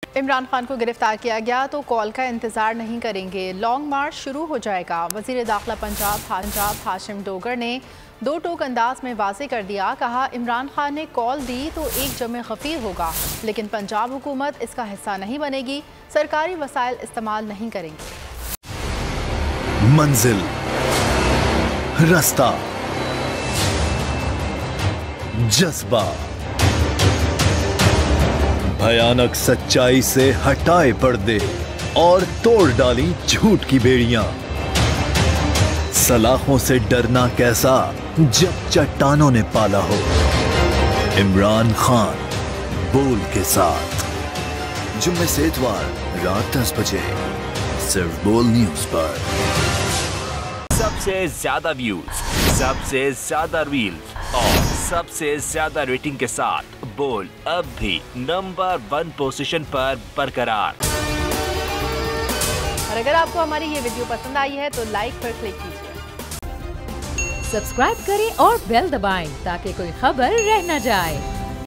इमरान खान को गिरफ्तार किया गया तो कॉल का इंतजार नहीं करेंगे, लॉन्ग मार्च शुरू हो जाएगा। वजीर दाखिला पंजाब हाशिम डोगर ने दो टोक अंदाज में वाज़ेह कर दिया। कहा, इमरान खान ने कॉल दी तो एक जमे खफीर होगा, लेकिन पंजाब हुकूमत इसका हिस्सा नहीं बनेगी, सरकारी वसाइल इस्तेमाल नहीं करेंगे। मंजिल, रास्ता, जज्बा, भयानक सच्चाई से हटाए पर्दे और तोड़ डाली झूठ की बेड़ियां। सलाखों से डरना कैसा जब चट्टानों ने पाला हो। इमरान खान बोल के साथ, जुम्मे से इतवार रात 10 बजे सिर्फ बोल न्यूज पर। सबसे ज्यादा व्यूज, सबसे ज्यादा रील्स और सबसे ज्यादा रेटिंग के साथ बोल अब भी नंबर 1 पोजीशन पर बरकरार। और अगर आपको हमारी ये वीडियो पसंद आई है तो लाइक पर क्लिक कीजिए, सब्सक्राइब करें और बेल दबाएं ताकि कोई खबर रह न जाए।